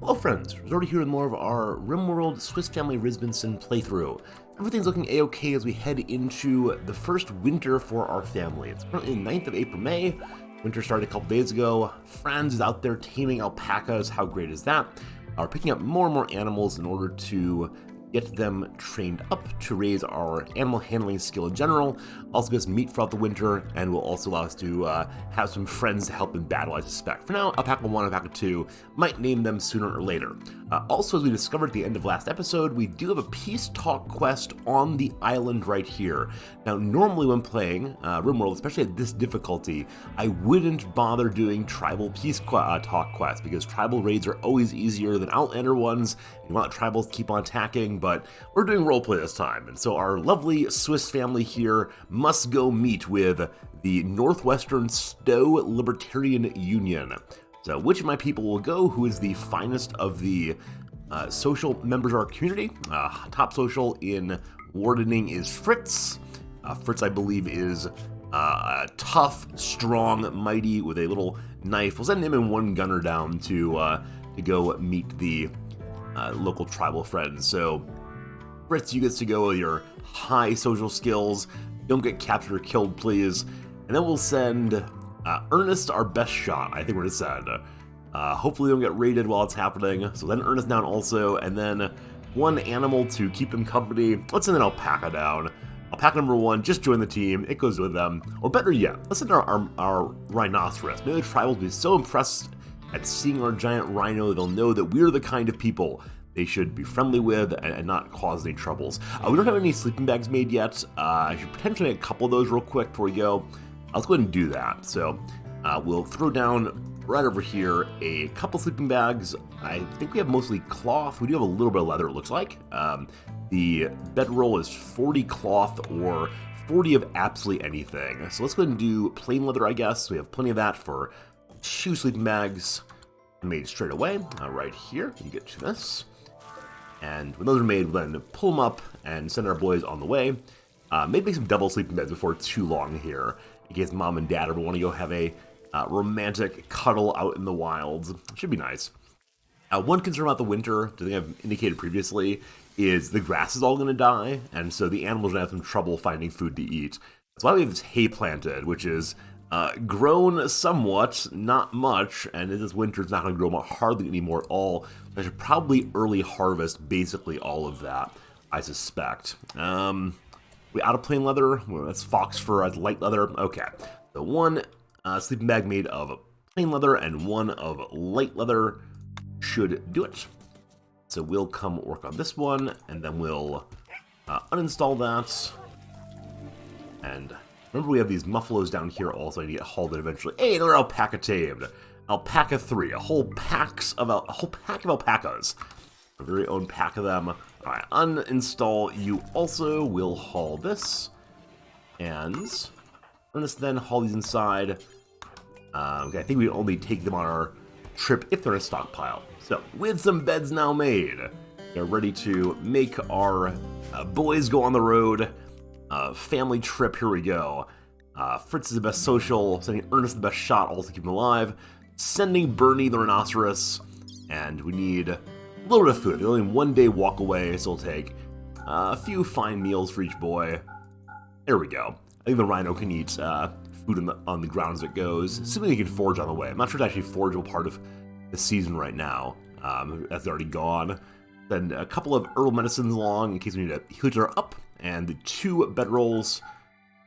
Hello friends, Rizorty here with more of our Rimworld Swiss Family Rizbinson playthrough. Everything's looking a-okay as we head into the first winter for our family. It's currently the 9th of April, May. Winter started a couple days ago. Franz is out there taming alpacas. How great is that? We're picking up more and more animals in order to get them trained up to raise our animal handling skill in general. Also gives us meat throughout the winter, and will also allow us to have some friends to help in battle, I suspect. For now, Alpaca 1 and Alpaca 2 might name them sooner or later. Also, as we discovered at the end of last episode, we do have a peace talk quest on the island right here. Now, normally when playing Rimworld, especially at this difficulty, I wouldn't bother doing tribal peace talk quests, because tribal raids are always easier than Outlander ones. You want tribals to keep on attacking, but we're doing roleplay this time, and so our lovely Swiss family here must go meet with the Northwestern Stowe Libertarian Union. So which of my people will go? Who is the finest of the social members of our community? Top social in wardening is Fritz. Fritz, I believe, is tough, strong, mighty, with a little knife. We'll send him and one gunner down to go meet the local tribal friends. So Fritz, you get to go with your high social skills. Don't get captured or killed, please. And then we'll send Ernest, our best shot, I think we're going to send. Hopefully don't get raided while it's happening. So then Ernest down also, and then one animal to keep him company. Let's send an alpaca down. Alpaca number 1, just join the team. It goes with them. Or better yet, let's send our rhinoceros. Maybe the tribals will be so impressed at seeing our giant rhino that they'll know that we're the kind of people they should be friendly with and not cause any troubles. We don't have any sleeping bags made yet. I should potentially make a couple of those real quick before we go. Let's go ahead and do that. So we'll throw down right over here a couple sleeping bags. I think we have mostly cloth. We do have a little bit of leather, it looks like. The bedroll is 40 cloth or 40 of absolutely anything. So let's go ahead and do plain leather, I guess. We have plenty of that for 2 sleeping bags made straight away. Right here, you get to this. And when those are made, we'll then pull them up and send our boys on the way. Maybe some double sleeping beds before too long here, in case mom and dad ever want to go have a romantic cuddle out in the wilds. Should be nice. One concern about the winter, the thing I've indicated previously, is the grass is all going to die, and so the animals are going to have some trouble finding food to eat. That's why we have this hay planted, which is grown somewhat, not much, and this winter it's not going to grow hardly anymore at all. I should probably early harvest basically all of that, I suspect. We out of plain leather? Well, that's fox fur as light leather. Okay, so one sleeping bag made of plain leather and one of light leather should do it. So we'll come work on this one, and then we'll uninstall that. And remember, we have these muffalos down here also. I need to get hauled in eventually. Hey, another alpaca tamed. Alpaca 3, a whole pack of alpacas. Our very own pack of them. All right, uninstall you also. We'll haul this, and Ernest then haul these inside. Okay, I think we only take them on our trip if they're in a stockpile. So, with some beds now made, they're ready to make our boys go on the road. Family trip, here we go. Fritz is the best social, sending Ernest the best shot, also to keep him alive. Sending Bernie the rhinoceros, and we need a little bit of food. They're only 1 day walk away, so we'll take a few fine meals for each boy. There we go. I think the rhino can eat food on the ground as it goes. Assuming he can forage on the way. I'm not sure it's actually forageable part of the season right now. That's already gone. Then a couple of herbal medicines along in case we need to heal each other up. And the 2 bedrolls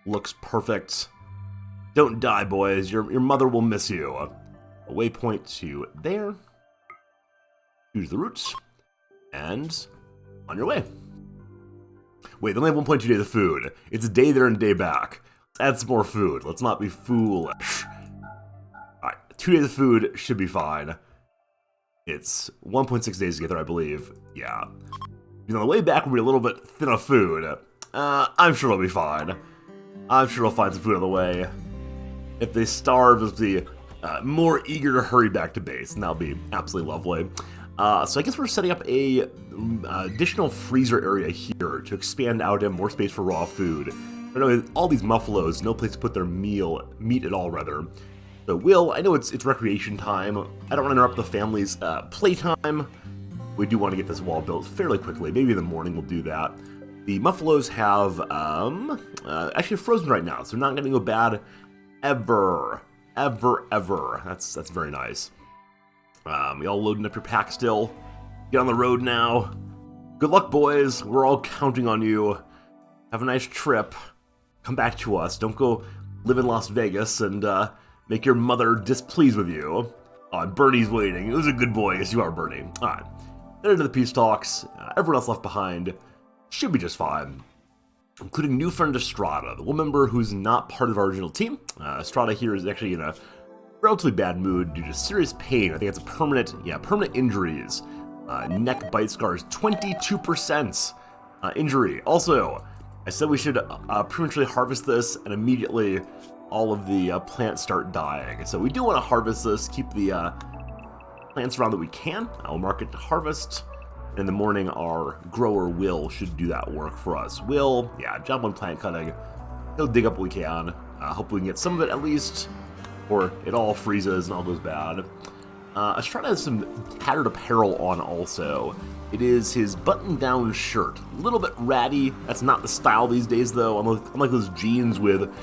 looks perfect. Don't die, boys. Your mother will miss you. A waypoint to there. Choose the routes. And on your way. Wait, they only have 1.2 days of food. It's a day there and a day back. Let's add some more food. Let's not be foolish. Alright, 2 days of food should be fine. It's 1.6 days to get there, I believe. Yeah. On the way back, we'll be a little bit thin of food. I'm sure it'll be fine. I'm sure we'll find some food on the way. If they starve, they'll be more eager to hurry back to base, and that'll be absolutely lovely. So I guess we're setting up a additional freezer area here to expand out and more space for raw food. But anyway, all these muffalos, no place to put their meat at all, rather. So Will, I know it's recreation time. I don't want to interrupt the family's playtime. We do want to get this wall built fairly quickly. Maybe in the morning we'll do that. The Muffalos have actually frozen right now, so they're not going to go bad ever. That's very nice. You all loading up your pack still? Get on the road now. Good luck, boys. We're all counting on you. Have a nice trip. Come back to us. Don't go live in Las Vegas and make your mother displeased with you. Oh, and Bernie's waiting. Who's a good boy? Yes, you are, Bernie. All right. Then into the peace talks. Everyone else left behind should be just fine, including new friend Estrada, the one member who's not part of our original team. Estrada here is actually in a relatively bad mood due to serious pain. I think it's a permanent injuries. Neck bite scars, 22% injury. Also, I said we should prematurely harvest this, and immediately all of the plants start dying. So we do want to harvest this, keep the plants around that we can. I'll mark it to harvest. In the morning, our grower Will should do that work for us. Will, job on plant cutting. He'll dig up what we can. Hopefully we can get some of it at least, or it all freezes and all goes bad. Estrada has some tattered apparel on also. It is his button-down shirt. A little bit ratty. That's not the style these days, though. Unlike those jeans with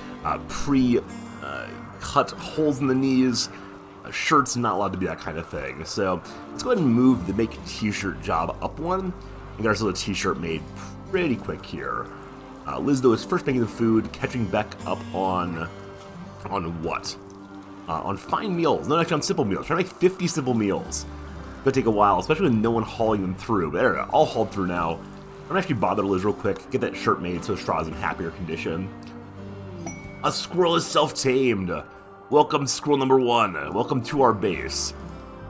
pre-cut holes in the knees. Shirt's not allowed to be that kind of thing. So let's go ahead and move the make t-shirt job up one and get ourselves a t-shirt made pretty quick here. Liz, though, is first making the food, catching back up on what? On fine meals. No, actually on simple meals. Trying to make 50 simple meals. It's gonna take a while, especially with no one hauling them through. But there we go, all hauled through now. I'm gonna actually bother Liz real quick, get that shirt made so Estrada's in happier condition. A squirrel is self-tamed. Welcome, squirrel number 1. Welcome to our base.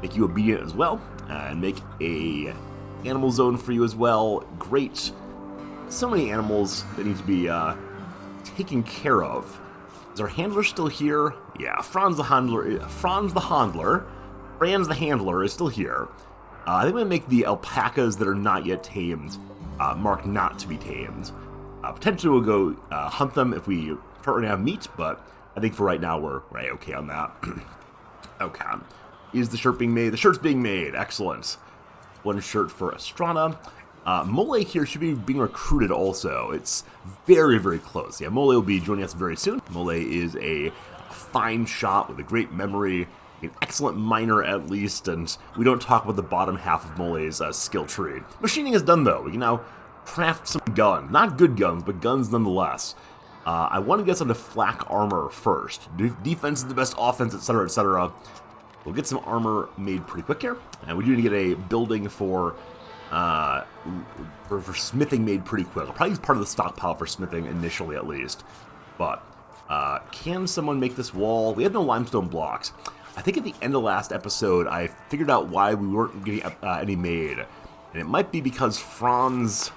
Make you obedient as well, and make a animal zone for you as well. Great. So many animals that need to be taken care of. Is our handler still here? Yeah, Franz the handler is still here. I think I'm gonna make the alpacas that are not yet tamed marked not to be tamed. Potentially we'll go hunt them if we start running out of meat, but I think for right now we're okay on that. Okay. Is the shirt being made? The shirt's being made. Excellent. One shirt for Estrada. Mole here should be being recruited also. It's very, very close. Yeah, Mole will be joining us very soon. Mole is a fine shot with a great memory, an excellent miner at least, and we don't talk about the bottom half of Mole's skill tree. Machining is done though. We can now craft some guns. Not good guns, but guns nonetheless. I want to get some to flak armor first. Defense is the best offense, etc., etc. We'll get some armor made pretty quick here, and we do need to get a building for smithing made pretty quick. I'll probably use part of the stockpile for smithing initially, at least. But can someone make this wall? We have no limestone blocks. I think at the end of last episode, I figured out why we weren't getting any made, and it might be because Franz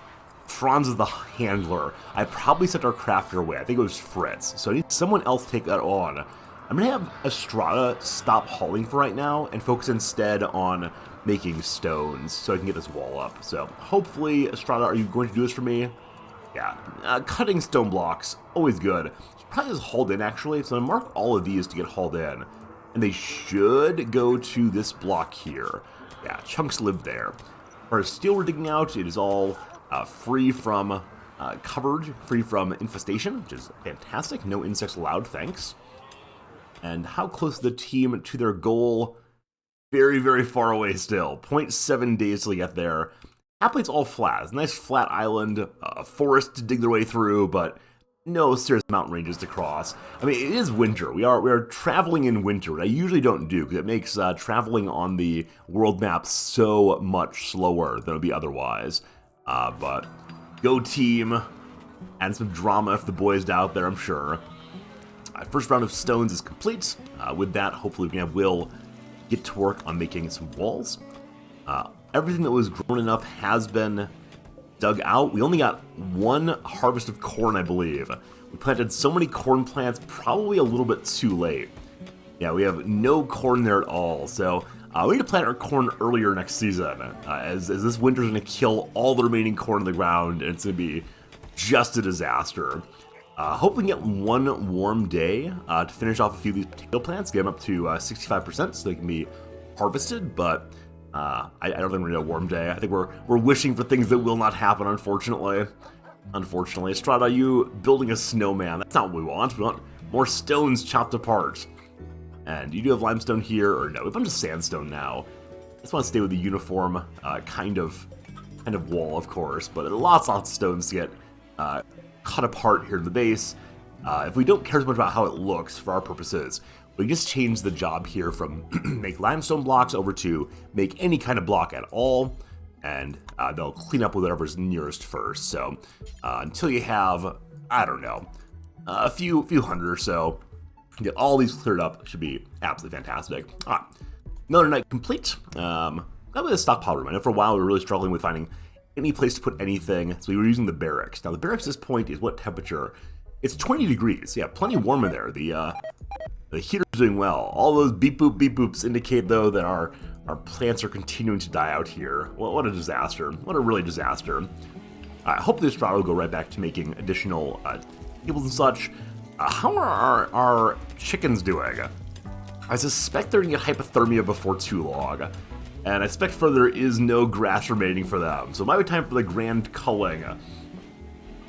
is the handler. I probably sent our crafter away. I think it was Fritz. So I need someone else take that on. I'm going to have Estrada stop hauling for right now and focus instead on making stones so I can get this wall up. So hopefully, Estrada, are you going to do this for me? Yeah. Cutting stone blocks, always good. Probably just hauled in actually. So I'm going to mark all of these to get hauled in. And they should go to this block here. Yeah, chunks live there. As far as steel we're digging out, it is all free from coverage, free from infestation, which is fantastic. No insects allowed, thanks. And how close is the team to their goal? Very, very far away still. 0.7 days till we get there. Happily, it's all flat. It's a nice flat island, a forest to dig their way through, but no serious mountain ranges to cross. I mean, it is winter. We are traveling in winter, which I usually don't do, because it makes traveling on the world map so much slower than it would be otherwise. But go team, and some drama if the boys out there, I'm sure. First round of stones is complete. With that, hopefully we can have Will get to work on making some walls. Everything that was grown enough has been dug out. We only got one harvest of corn, I believe. We planted so many corn plants, probably a little bit too late. Yeah, we have no corn there at all, so we need to plant our corn earlier next season, as this winter's going to kill all the remaining corn in the ground, and it's going to be just a disaster. Hope we can get one warm day to finish off a few of these potato plants, get them up to 65% so they can be harvested, but I don't think we're gonna get a warm day. I think we're wishing for things that will not happen, unfortunately. Unfortunately. Strata, you building a snowman, that's not what we want. We want more stones chopped apart. And you do have limestone here, or no, we have a bunch of sandstone now. I just want to stay with the uniform kind of wall, of course, but lots of stones to get cut apart here in the base. If we don't care as much about how it looks for our purposes, we just change the job here from make limestone blocks over to make any kind of block at all, and they'll clean up with whatever's nearest first. So until you have, I don't know, a few hundred or so, get all these cleared up, should be absolutely fantastic. All right, another night complete. Got with a stockpile room. I know for a while we were really struggling with finding any place to put anything, so we were using the barracks. Now the barracks at this point is what temperature? It's 20 degrees. Yeah, plenty warm in there. The heater's doing well. All those beep boops indicate though that our plants are continuing to die out here. Well, what a disaster. What a really disaster. I hope this drought will go right back to making additional tables and such. How are our chickens doing? I suspect they're gonna get hypothermia before too long. And I expect further is no grass remaining for them. So it might be time for the grand culling.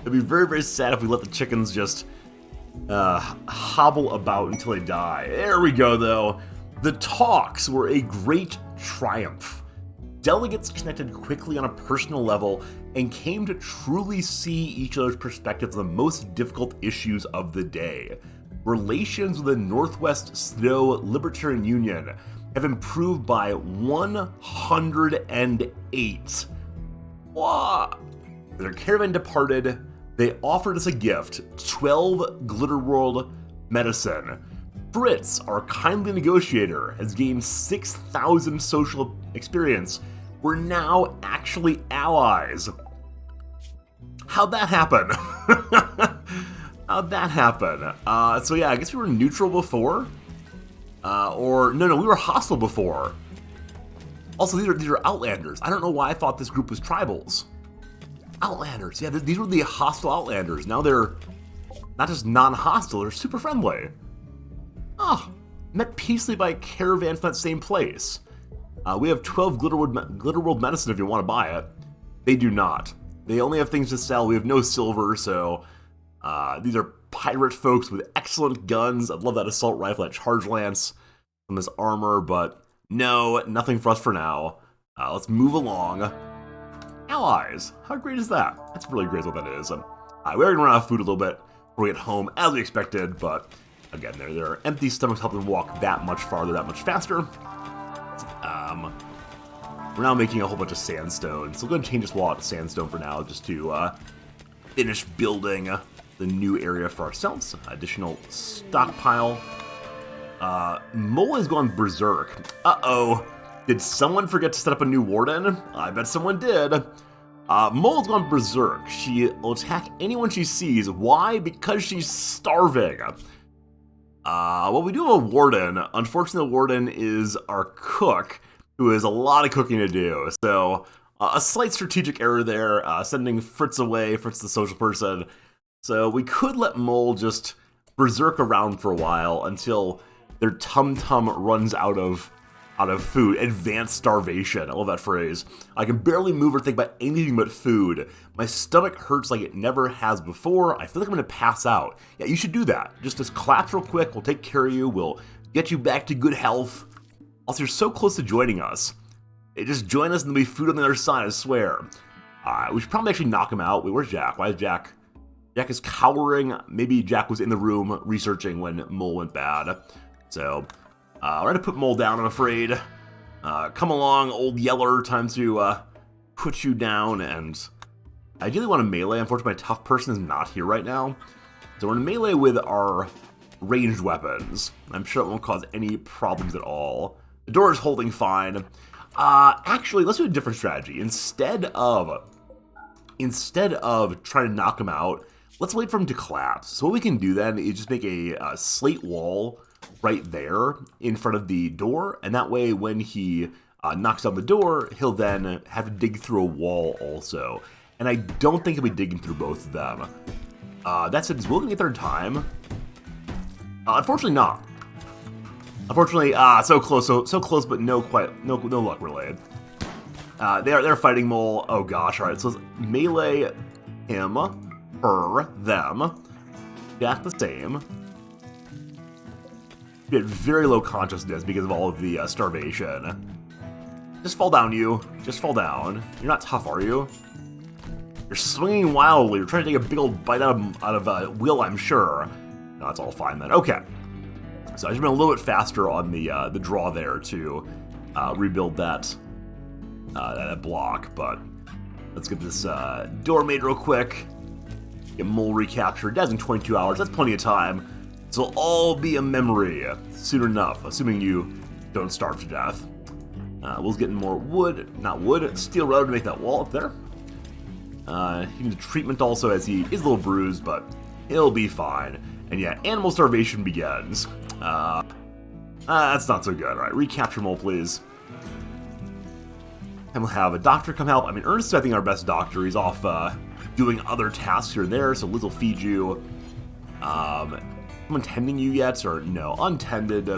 It'd be very, very sad if we let the chickens just hobble about until they die. There we go, though. The talks were a great triumph. Delegates connected quickly on a personal level and came to truly see each other's perspectives on the most difficult issues of the day. Relations with the Northwest Snow Libertarian Union have improved by 108. Wow. Their caravan departed. They offered us a gift, 12 Glitterworld medicine. Fritz, our kindly negotiator, has gained 6,000 social experience. We're now actually allies. How'd that happen? How'd that happen? So yeah, I guess we were neutral before. Or no, we were hostile before. Also, these are Outlanders. I don't know why I thought this group was tribals. Outlanders, yeah, these were the hostile Outlanders. Now they're not just non-hostile, they're super friendly. Ah, met peacefully by a caravan from that same place. We have 12 Glitterworld medicine if you want to buy it. They do not. They only have things to sell. We have no silver, so these are pirate folks with excellent guns. I'd love that assault rifle, that charge lance, and this armor, but no, nothing for us for now. Let's move along. Allies. How great is that? That's really great what that is. We are going to run out of food a little bit before we get home, as we expected, but again, their empty stomachs help them walk that much farther, that much faster. We're now making a whole bunch of sandstone, so we're going to change this wall out to sandstone for now, just to finish building the new area for ourselves. Additional stockpile. Mole has gone berserk. Uh-oh. Did someone forget to set up a new warden? I bet someone did. Mole's gone berserk. She will attack anyone she sees. Why? Because she's starving. Well, we do have a warden. Unfortunately, the warden is our cook, who has a lot of cooking to do. So, a slight strategic error there, sending Fritz away, Fritz the social person. So we could let Mole just berserk around for a while until their tum-tum runs out of food. Advanced starvation. I love that phrase. I can barely move or think about anything but food. My stomach hurts like it never has before. I feel like I'm going to pass out. Yeah, you should do that. Just collapse real quick. We'll take care of you. We'll get you back to good health. Also, you're so close to joining us. Hey, just join us and there'll be food on the other side, I swear. We should probably actually knock him out. Wait, where's Jack? Why is Jack? Jack is cowering. Maybe Jack was in the room researching when Mole went bad. So, we're going to put Mole down, I'm afraid. Come along, old Yeller. Time to put you down. And I ideally want to melee. Unfortunately, my tough person is not here right now. So we're going to melee with our ranged weapons. I'm sure it won't cause any problems at all. The door is holding fine. Actually, let's do a different strategy. Instead of trying to knock him out, let's wait for him to collapse. So what we can do then is just make a slate wall right there in front of the door, and that way when he knocks down the door, he'll then have to dig through a wall also. And I don't think he'll be digging through both of them. That said, is Will gonna get there in time? Unfortunately not. Unfortunately, so close, so close, but no luck really. They're fighting Mole. Oh gosh, all right. So it's melee, him, her, them. Jack the same. You had very low consciousness because of all of the starvation. Just fall down, you. Just fall down. You're not tough, are you? You're swinging wildly. You're trying to take a big old bite out of Will, I'm sure. No, that's all fine then. Okay. So I just been a little bit faster on the draw there to rebuild that block, but let's get this door made real quick. Get Mole recaptured. That's in 22 hours. That's plenty of time. This will all be a memory soon enough, assuming you don't starve to death. Will's getting more wood, not wood, steel rudder to make that wall up there. He needs treatment also, as he is a little bruised, but he'll be fine. And yeah, animal starvation begins. That's not so good. All right, recapture Mole, please. And we'll have a doctor come help. I mean, Ernest is, I think, our best doctor. He's off doing other tasks here and there, so Liz will feed you. Someone tending you yet? Or no, untended.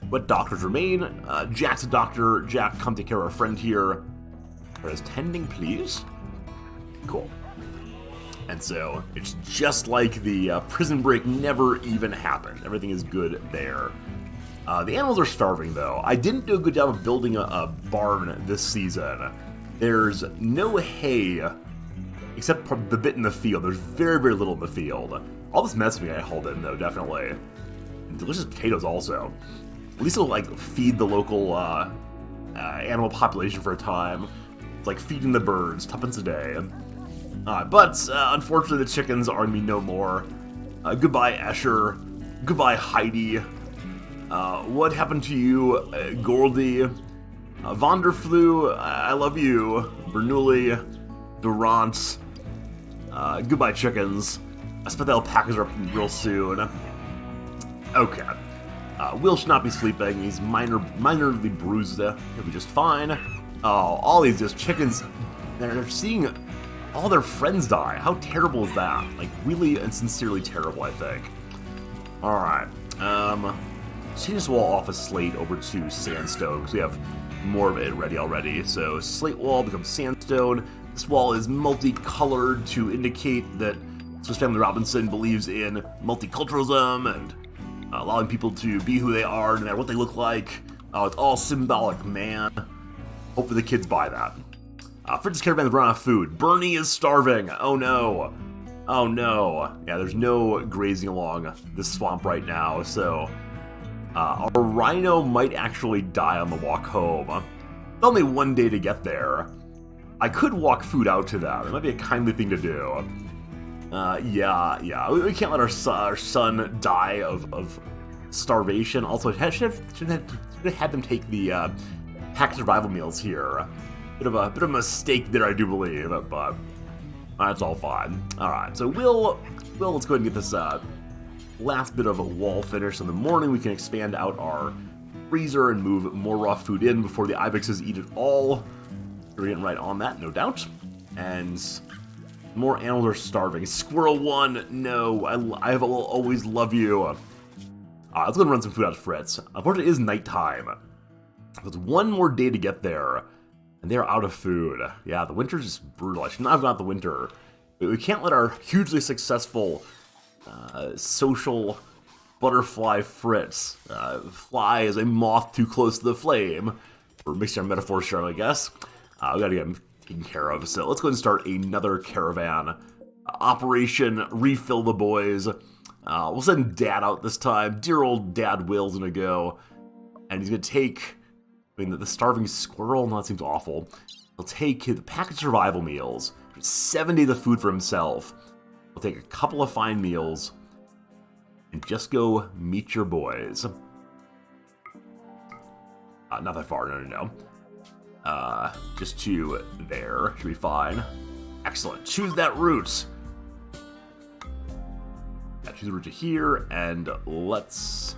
What doctors remain? Jack's a doctor. Jack, come take care of our friend here. Whereas tending, please. Cool. And so it's just like the prison break never even happened. Everything is good there. The animals are starving, though. I didn't do a good job of building a barn this season. There's no hay, except for the bit in the field. There's very, very little in the field. All this messaging I hauled in, though, definitely. And delicious potatoes, also. At least it'll, like, feed the local animal population for a time. It's like feeding the birds, tuppence a day. But unfortunately, the chickens are going to be no more. Goodbye, Escher. Goodbye, Heidi. What happened to you, Goldie? Vonderflu, I love you. Bernoulli, Durant. Goodbye, chickens. I expect the alpacas are up real soon. Okay. Will should not be sleeping. He's minorly bruised. He'll be just fine. Oh, all these just chickens. They're seeing all their friends die. How terrible is that? Like, really and sincerely terrible, I think. Alright. Change this wall off of slate over to sandstone, because we have more of it ready already. So, slate wall becomes sandstone. This wall is multicolored to indicate that Swiss Family Robinson believes in multiculturalism and allowing people to be who they are, no matter what they look like. It's all symbolic, man. Hopefully the kids buy that. Fritz's caravan is running out of food. Bernie is starving. Oh no. Oh no. Yeah, there's no grazing along this swamp right now, so our rhino might actually die on the walk home. Only one day to get there. I could walk food out to them. It might be a kindly thing to do. Yeah. We can't let our son die of starvation. Also, should have had them take the packed survival meals here. Bit of a mistake there, I do believe, but that's all fine. All right, so let's go ahead and get this last bit of a wall finished. In the morning, we can expand out our freezer and move more raw food in before the ibexes eat it all. We're getting right on that, no doubt. And more animals are starving. Squirrel 1, no, I will always love you. Let's go ahead and run some food out to Fritz. Unfortunately, it is nighttime. There's one more day to get there. And they're out of food. Yeah, the winter's just brutal. I should not have gone out the winter. We can't let our hugely successful social butterfly Fritz fly as a moth too close to the flame. We're mixing our metaphors here, I guess. We gotta get him taken care of. So let's go ahead and start another caravan. Operation Refill the Boys. We'll send Dad out this time. Dear old Dad Will's gonna go. And he's gonna take... I mean, the starving squirrel, no, that seems awful. He'll take the packaged survival meals, 70 of the food for himself. He'll take a couple of fine meals, and just go meet your boys. Not that far, no. Just to there, should be fine. Excellent, choose that route. Yeah, choose the route to here, and let's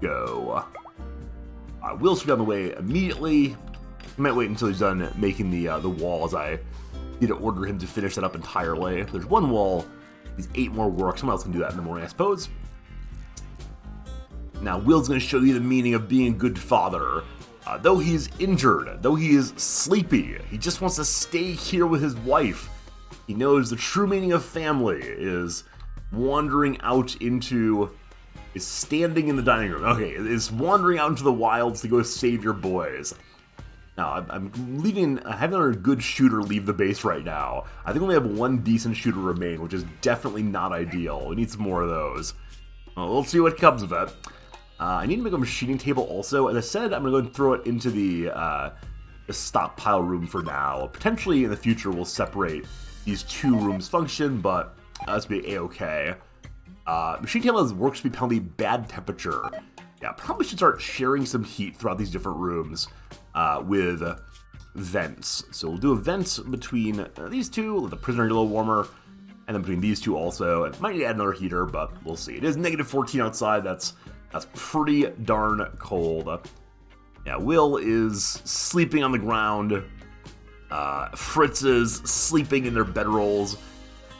go. Will should be on the way immediately. I might wait until he's done making the wall, as I need to order him to finish that up entirely. There's one wall These 8 more work. Someone else can do that in the morning, I suppose. Now, Will's going to show you the meaning of being a good father. Though he is injured, though he is sleepy, he just wants to stay here with his wife. He knows the true meaning of family is wandering out into... is standing in the dining room. Okay, is wandering out into the wilds to go save your boys. Now, I'm having another good shooter leave the base right now. I think we only have 1 decent shooter remain, which is definitely not ideal. We need some more of those. Well, we'll see what comes of it. I need to make a machining table also. As I said, I'm going to go and throw it into the stockpile room for now. Potentially in the future we'll separate these 2 rooms function, but that's going to be a-okay. Machine table has work speed penalty, bad temperature. Yeah, probably should start sharing some heat throughout these different rooms with vents. So we'll do a vent between these 2, let the prisoner get a little warmer, and then between these 2 also. It might need to add another heater, but we'll see. It is negative 14 outside. That's pretty darn cold. Yeah, Will is sleeping on the ground. Fritz is sleeping in their bedrolls,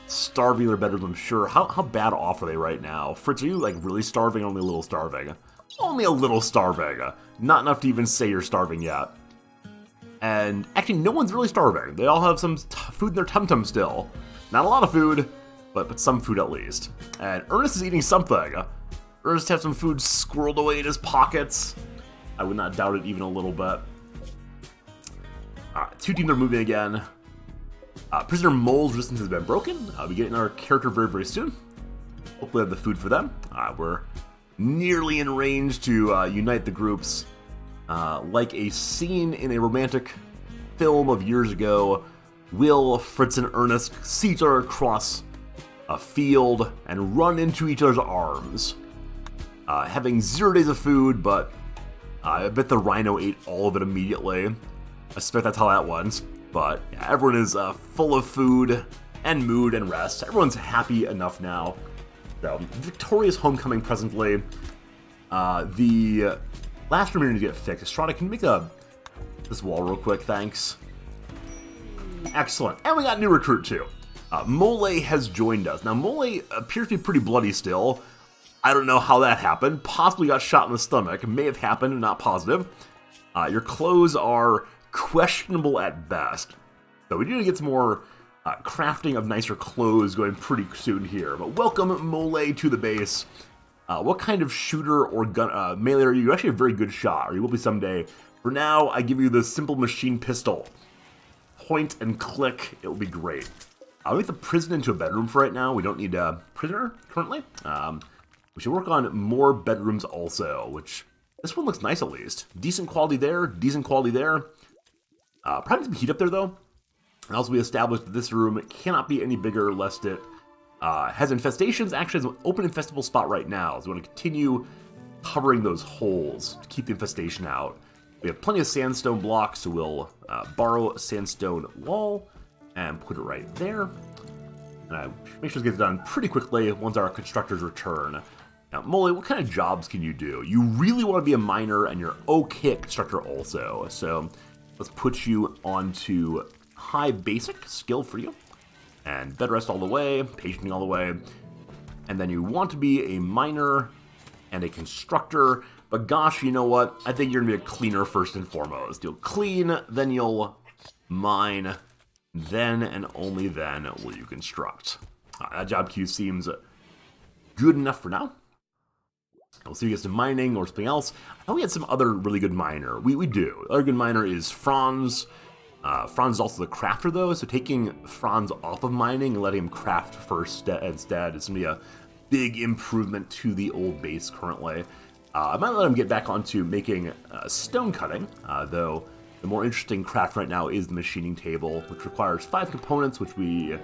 starving in their bedrooms, I'm sure. How bad off are they right now? Fritz, are you like really starving? Only a little starving. Only a little starving. Not enough to even say you're starving yet. And actually, no one's really starving. They all have some food in their tum-tum still. Not a lot of food, but some food at least. And Ernest is eating something. Ernest has some food squirreled away in his pockets. I would not doubt it even a little bit. Alright, 2 teams are moving again. Prisoner Mole's resistance has been broken. I'll be getting our character very, very soon. Hopefully I have the food for them. We're nearly in range to unite the groups. Like a scene in a romantic film of years ago, Will, Fritz, and Ernest see each other across a field and run into each other's arms. Having 0 days of food, but I bet the rhino ate all of it immediately. I suspect that's how that went. But yeah, everyone is full of food and mood and rest. Everyone's happy enough now. So, victorious homecoming presently. The last room needs to get fixed. Estrada, can you make this wall real quick? Thanks. Excellent. And we got a new recruit too. Mole has joined us. Now, Mole appears to be pretty bloody still. I don't know how that happened. Possibly got shot in the stomach. May have happened, not positive. Your clothes are questionable at best. So we need to get some more crafting of nicer clothes going pretty soon here. But welcome, Mole, to the base. What kind of shooter or gun melee are you? You're actually a very good shot, or you will be someday. For now, I give you the simple machine pistol. Point and click. It will be great. I'll make the prison into a bedroom for right now. We don't need a prisoner currently. We should work on more bedrooms also, which this one looks nice at least. Decent quality there, decent quality there. Probably some heat up there though. And also we established that this room cannot be any bigger lest it has infestations. Actually, has an open infestable spot right now, so we want to continue covering those holes to keep the infestation out. We have plenty of sandstone blocks, so we'll borrow a sandstone wall and put it right there. And I make sure this gets done pretty quickly once our constructors return. Now, Mole, what kind of jobs can you do? You really want to be a miner, and you're okay at constructor also. So let's put you onto high basic skill for you. And bed rest all the way, patienting all the way. And then you want to be a miner and a constructor. But gosh, you know what? I think you're going to be a cleaner first and foremost. You'll clean, then you'll mine, then and only then will you construct. That job queue seems good enough for now. We'll see if we get some mining or something else. I thought we had some other really good miner. We do. The other good miner is Franz. Franz is also the crafter though, so taking Franz off of mining and letting him craft first instead is going to be a big improvement to the old base currently. I might let him get back onto making stone cutting, though the more interesting craft right now is the machining table, which requires 5 components, which we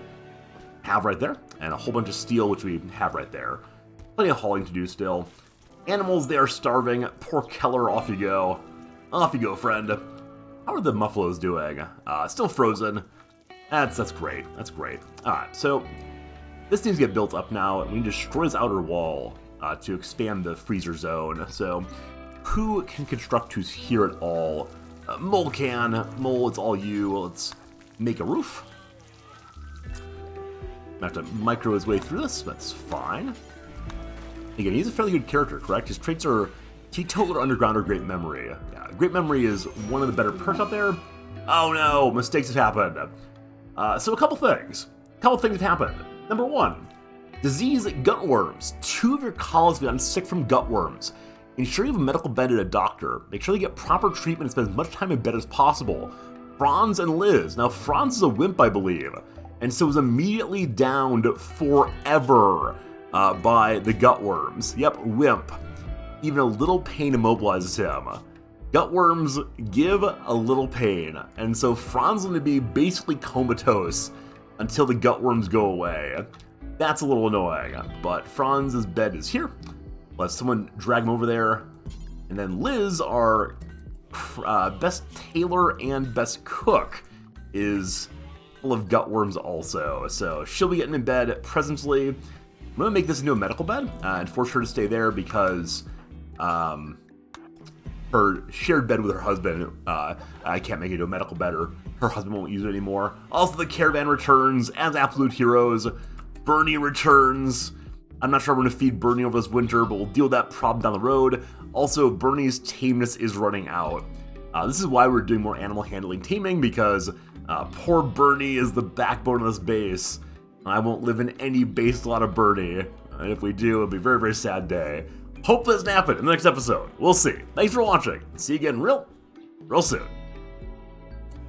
have right there, and a whole bunch of steel, which we have right there. Plenty of hauling to do still. Animals, they are starving. Poor Keller, off you go. Off you go, friend. How are the muffaloes doing? Still frozen. That's great. That's great. Alright, so this needs to get built up now. We need to destroy this outer wall to expand the freezer zone. So who can construct who's here at all? Mole can. Mole, it's all you. Let's make a roof. Have to micro his way through this. That's fine. Again, he's a fairly good character, correct? His traits are Teetotaler, Underground, or Great Memory. Yeah, Great Memory is one of the better perks out there. Oh no, mistakes have happened. So a couple things. Have happened. Number one, disease gutworms. 2 of your colleagues have gotten sick from gutworms. Ensure you have a medical bed at a doctor. Make sure you get proper treatment and spend as much time in bed as possible. Franz and Liz. Now, Franz is a wimp, I believe, and so was immediately downed forever by the gutworms. Yep, wimp. Even a little pain immobilizes him. Gutworms give a little pain, and so Franz is going to be basically comatose until the gutworms go away. That's a little annoying, but Franz's bed is here. Let someone drag him over there. And then Liz, our best tailor and best cook, is full of gutworms also. So she'll be getting in bed presently. I'm going to make this into a medical bed and force her to stay there because her shared bed with her husband, I can't make it into a medical bed, or her husband won't use it anymore. Also, the caravan returns as absolute heroes. Bernie returns. I'm not sure we're going to feed Bernie over this winter, but we'll deal with that problem down the road. Also, Bernie's tameness is running out. This is why we're doing more animal handling taming, because poor Bernie is the backbone of this base. I won't live in any base lot of Bernie. And if we do, it'll be a very, very sad day. Hopefully it doesn't happen in the next episode. We'll see. Thanks for watching. See you again real soon.